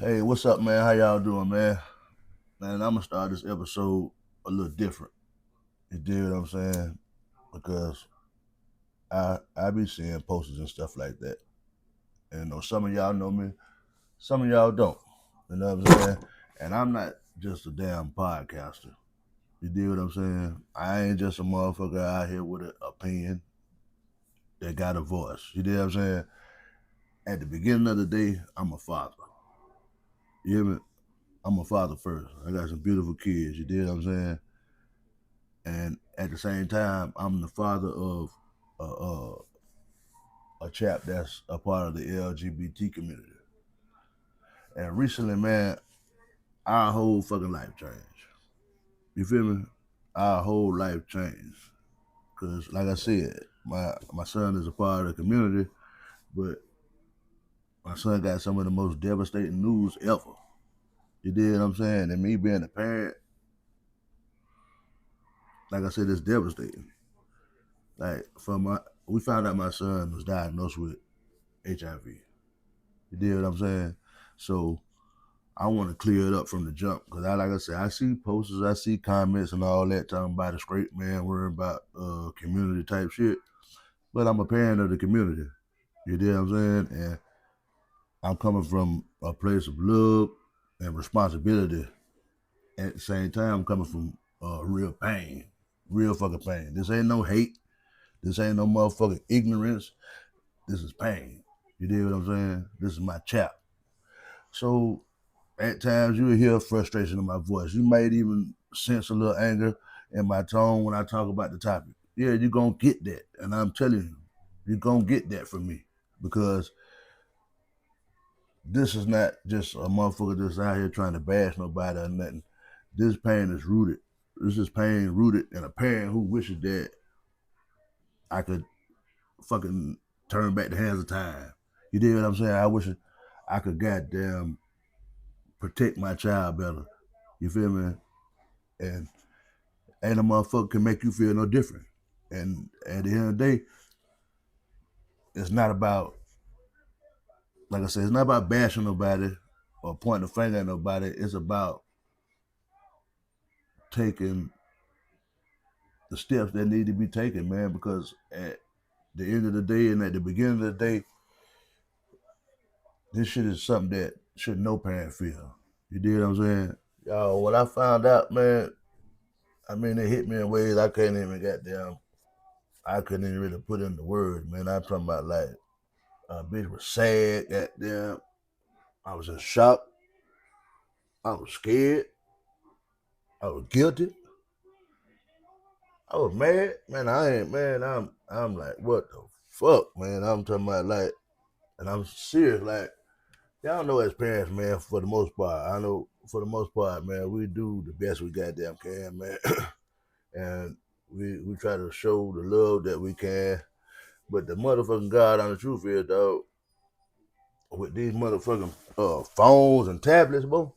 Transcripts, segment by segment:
Hey, what's up, man? How y'all doing, man? Man, I'm gonna start this episode a little different. You dig what I'm saying? Because I be seeing posters and stuff like that. And some of y'all know me, some of y'all don't. You know what I'm saying? And I'm not just a damn podcaster. You dig what I'm saying? I ain't just a motherfucker out here with an opinion that got a voice. You dig what I'm saying? At the beginning of the day, I'm a father. You hear me? I'm a father first. I got some beautiful kids. You dig what I'm saying? And at the same time, I'm the father of a, a, a chap that's a part of the LGBT community. And recently, man, our whole fucking life changed. You feel me? Our whole life changed. Cause, like I said, my son is a part of the community, but my son got some of the most devastating news ever. You dig what I'm saying? And me being a parent, like I said, it's devastating. Like we found out my son was diagnosed with HIV. You dig what I'm saying? So I want to clear it up from the jump because like I said, I see posters, I see comments and all that talking about a straight man worrying about community type shit. But I'm a parent of the community. You dig what I'm saying? And I'm coming from a place of love and responsibility. At the same time, I'm coming from real pain, real fucking pain. This ain't no hate. This ain't no motherfucking ignorance. This is pain. You dig what I'm saying? This is my chap. So at times you will hear frustration in my voice. You might even sense a little anger in my tone when I talk about the topic. Yeah, you're gonna get that. And I'm telling you, you're gonna get that from me. Because this is not just a motherfucker that's out here trying to bash nobody or nothing. This pain is rooted. This is pain rooted in a parent who wishes that I could fucking turn back the hands of time. You dig what I'm saying? I wish I could goddamn protect my child better. You feel me? And ain't a motherfucker can make you feel no different. And at the end of the day, it's not about, like I said, it's not about bashing nobody or pointing a finger at nobody. It's about taking the steps that need to be taken, man, because at the end of the day and at the beginning of the day, this shit is something that should no parent feel. You dig what I'm saying? Yo, when I found out, man, I mean, it hit me in ways I can't even goddamn, I couldn't even really put into words, man. I'm talking about like, a bitch was sad, goddamn. I was in shock. I was scared. I was guilty. I was mad. Man, I ain't man. I'm like, what the fuck, man? I'm talking about like, and I'm serious. Like, y'all know as parents, man, for the most part, I know for the most part, man, we do the best we goddamn can, man. And we try to show the love that we can. But the motherfucking God on the truth is, dog, with these motherfucking phones and tablets, bro.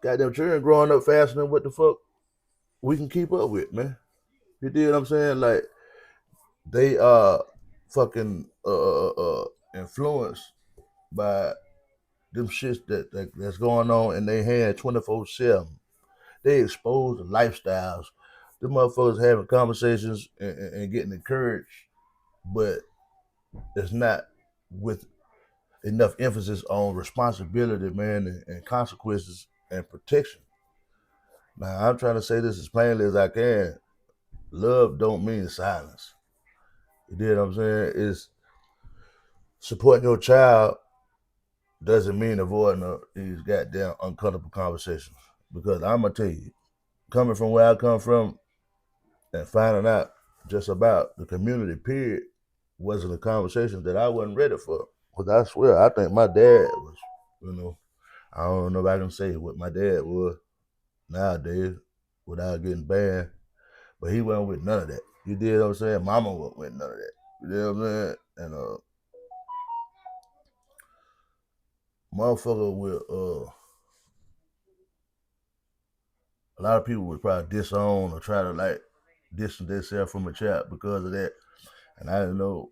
Goddamn children growing up faster than what the fuck we can keep up with, man. You dig what I'm saying? Like they are fucking influenced by them shits that's going on in their head 24/7. They expose the lifestyles. The motherfuckers having conversations and getting encouraged, but it's not with enough emphasis on responsibility, man, and consequences and protection. Now I'm trying to say this as plainly as I can. Love don't mean silence. You dig what I'm saying? It's supporting your child doesn't mean avoiding these goddamn uncomfortable conversations. Because I'm gonna tell you, coming from where I come from and finding out just about the community period wasn't a conversation that I wasn't ready for. Because I swear, I think my dad was, you know, I don't know if I can say what my dad was nowadays without getting banned, but he wasn't with none of that. You did what I'm saying? Mama wasn't with none of that. You know what I'm saying? And motherfucker with a lot of people would probably disown or try to like distance themselves from a child because of that. And I don't know.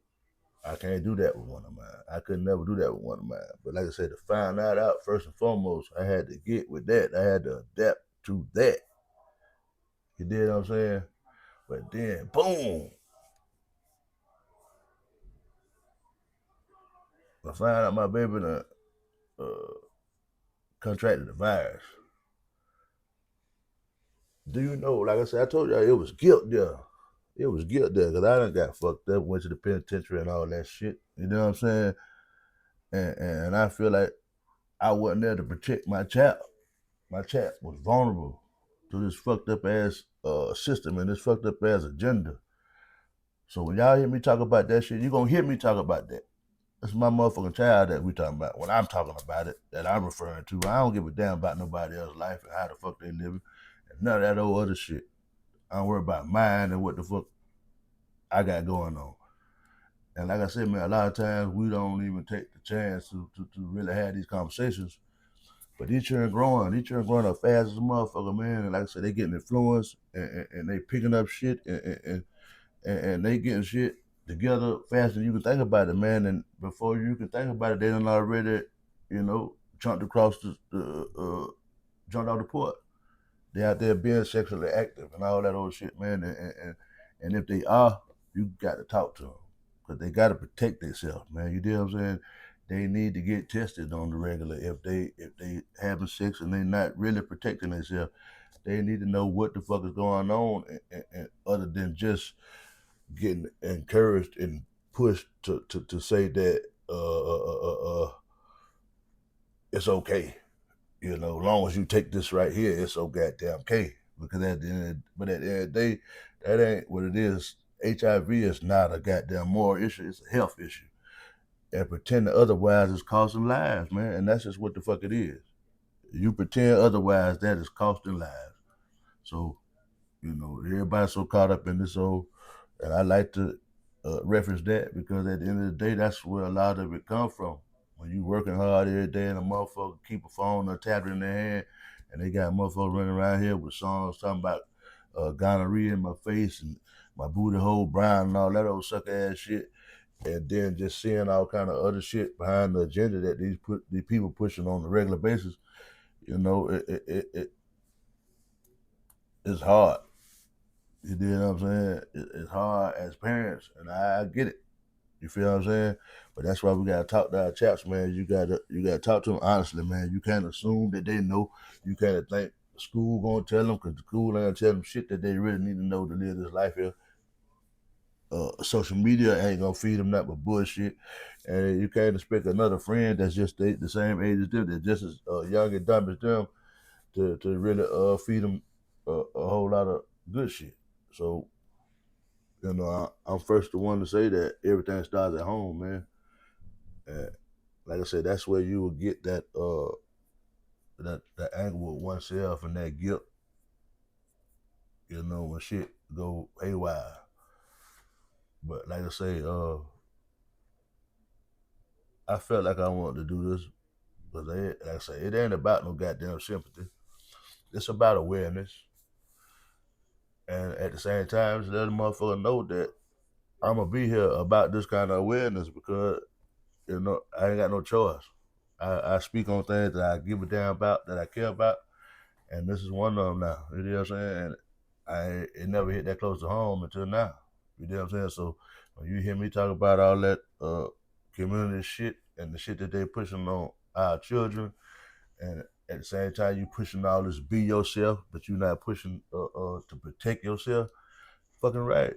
I can't do that with one of mine. I could never do that with one of mine. But like I said, to find that out first and foremost, I had to get with that. I had to adapt to that. You did what I'm saying? But then, boom, I find out my baby done, uh, contracted the virus. Do you know, like I said, I told you it was guilt there. It was guilt there because I done got fucked up, went to the penitentiary and all that shit. You know what I'm saying? And I feel like I wasn't there to protect my child. My child was vulnerable to this fucked up ass system and this fucked up ass agenda. So when y'all hear me talk about that shit, you gonna hear me talk about that. That's my motherfucking child that we talking about. When I'm talking about it, that I'm referring to, I don't give a damn about nobody else's life and how the fuck they living and none of that old other shit. I don't worry about mine and what the fuck I got going on. And like I said, man, a lot of times we don't even take the chance to really have these conversations. But these children growing, up fast as a motherfucker, man. And like I said, they getting influenced and they picking up shit and they getting shit together faster than you can think about it, man. And before you can think about it, they done already, jumped across jumped off the port. They out there being sexually active and all that old shit, man. And if they are, you got to talk to them because they got to protect themselves, man. You know what I'm saying? They need to get tested on the regular. If they having sex and they not really protecting themselves, they need to know what the fuck is going on, and other than just getting encouraged and pushed to say that it's okay. You know, as long as you take this right here, it's so goddamn okay. Because but at the end of the day, that ain't what it is. HIV is not a goddamn moral issue; it's a health issue. And pretending otherwise is costing lives, man. And that's just what the fuck it is. You pretend otherwise, that is costing lives. So everybody's so caught up in this old, and I like to reference that because at the end of the day, that's where a lot of it comes from. When you working hard every day and a motherfucker keep a phone or tablet in their hand, and they got motherfuckers running around here with songs talking about gonorrhea in my face and my booty hole brown and all that old suck ass shit, and then just seeing all kind of other shit behind the agenda that these people pushing on a regular basis, it's hard. You know what I'm saying? It's hard as parents, and I get it. You feel what I'm saying? But that's why we gotta talk to our chaps, man. You gotta talk to them honestly, man. You can't assume that they know. You can't think school gonna tell them because the school ain't gonna tell them shit that they really need to know to live this life here. Social media ain't gonna feed them that but bullshit, and you can't expect another friend that's just the same age as them, that's just as young and dumb as them, to really feed them a whole lot of good shit. So I'm first the one to say that everything starts at home, man. And like I said, that's where you will get that anger with oneself and that guilt, when shit go haywire. But like I say, I felt like I wanted to do this, but like I say, it ain't about no goddamn sympathy. It's about awareness, and at the same time, just let the motherfucker know that I'm gonna be here about this kind of awareness because I ain't got no choice. I speak on things that I give a damn about, that I care about, and this is one of them now. You know what I'm saying? And it never hit that close to home until now. You know what I'm saying? So when you hear me talk about all that community shit and the shit that they pushing on our children, and at the same time you pushing all this be yourself, but you're not pushing to protect yourself. Fucking right.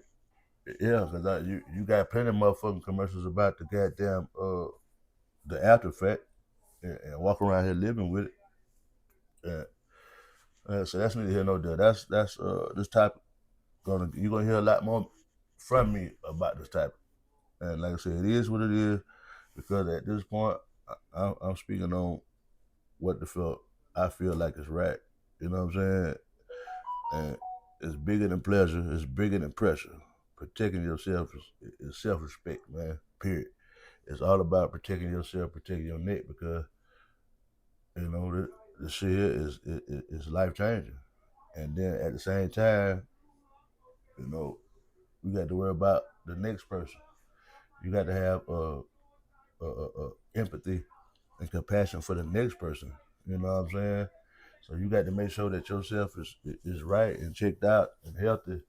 Yeah, because you got plenty of motherfucking commercials about the goddamn the after effect, and walk around here living with it. So that's neither here nor there. That's this type you're gonna hear a lot more from me about this type. And like I said, it is what it is because at this point, I'm speaking on what the fuck I feel like is right. You know what I'm saying? And it's bigger than pleasure. It's bigger than pressure. Protecting yourself is self-respect, man. Period. It's all about protecting yourself, protecting your neck because the shit here is life changing. And then at the same time, we got to worry about the next person. You got to have empathy and compassion for the next person. You know what I'm saying? So you got to make sure that yourself is right and checked out and healthy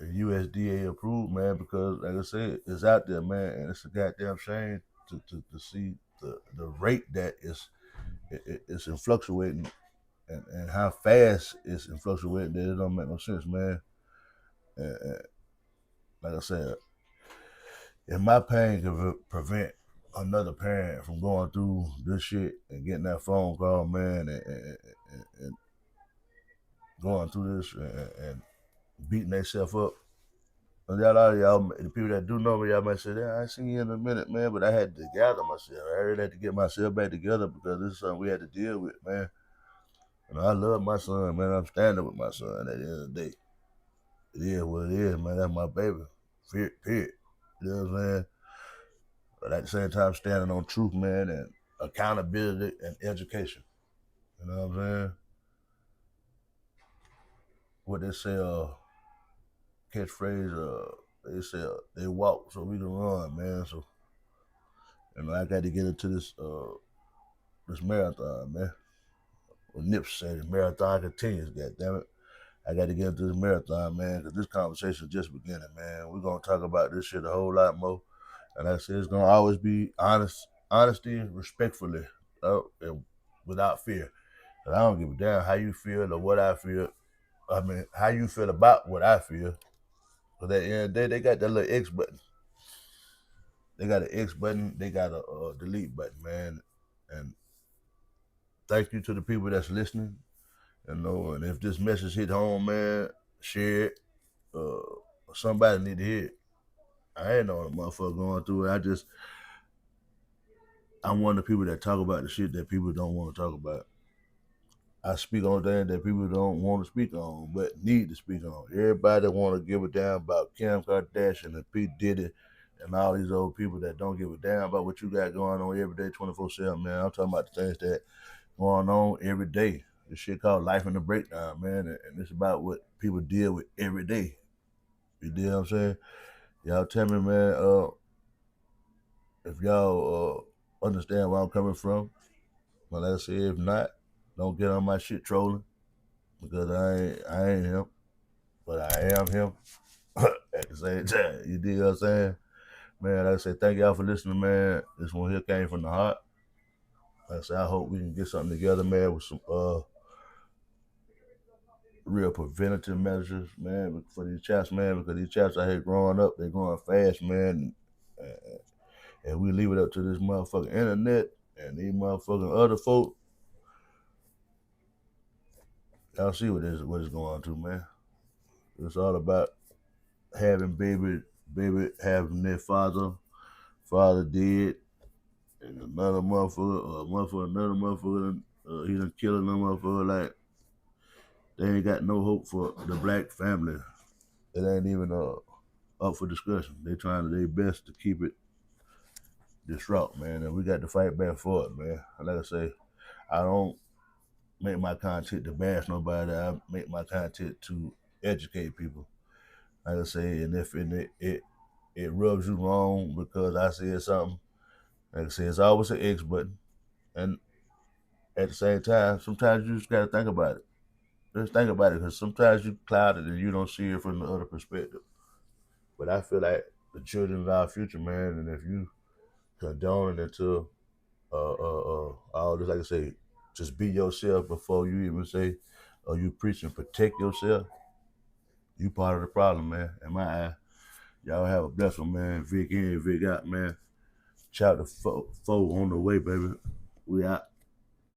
and USDA approved, man, because like I said, it's out there, man, and it's a goddamn shame to see the rate that it's in fluctuating and how fast it's in fluctuating that it don't make no sense, man. And like I said, if my pain can prevent another parent from going through this shit and getting that phone call, man, and going through this and beating themselves up. And y'all, the people that do know me, y'all might say, "Yeah, I ain't seen you in a minute, man." But I had to gather myself. I really had to get myself back together because this is something we had to deal with, man. And I love my son, man. I'm standing with my son at the end of the day. It is what it is, man. That's my baby. Period. You know what I'm saying? But at the same time, standing on truth, man, and accountability and education. You know what I'm saying? What they say, catchphrase, they say, they walk so we can run, man. So, I got to get into this marathon, man. Well, Nips said the marathon continues, goddammit. I got to get into this marathon, man, because this conversation is just beginning, man. We're going to talk about this shit a whole lot more. And like I said, it's going to always be honesty, respectfully, and without fear. And I don't give a damn how you feel or what I feel. I mean, how you feel about what I feel. Because at the end of the day, they got that little X button. They got an X button. They got a delete button, man. And thank you to the people that's listening. And if this message hit home, man, share it. Somebody need to hear it. I ain't know the motherfucker going through it. I'm one of the people that talk about the shit that people don't want to talk about. I speak on things that people don't want to speak on, but need to speak on. Everybody want to give a damn about Kim Kardashian and Pete Diddy and all these old people that don't give a damn about what you got going on every day, 24/7, man. I'm talking about the things that going on every day. This shit called life in the breakdown, man, and it's about what people deal with every day. You deal what I'm saying? Y'all tell me, man, if y'all understand where I'm coming from. Well, like I said, if not, don't get on my shit trolling because I ain't him, but I am him at the same time. You dig what I'm saying? Man, like I said, thank y'all for listening, man. This one here came from the heart. Like I said, I hope we can get something together, man, with some real preventative measures, man, for these chaps, man, because these chaps out here growing up, they growing fast, man. And we leave it up to this motherfucking internet and these motherfucking other folk. Y'all see what it's going to, man. It's all about having baby having their father dead, and another another motherfucker, he done killing another motherfucker. Like they ain't got no hope for the black family. It ain't even up for discussion. They trying their best to keep it disrupt, man, and we got to fight back for it, man. Like I say, I don't make my content to bash nobody. I make my content to educate people. Like I say, and if it rubs you wrong because I said something, like I say, it's always an X button. And at the same time, sometimes you just gotta think about it. Just think about it, because sometimes you clouded and you don't see it from the other perspective. But I feel like the children are our future, man, and if you condone it into all this, like I say, just be yourself before you even say, or you preach and protect yourself. You part of the problem, man. In my eye, y'all have a blessed one, man. Vic in, Vic out, man. Chapter 4 on the way, baby. We out.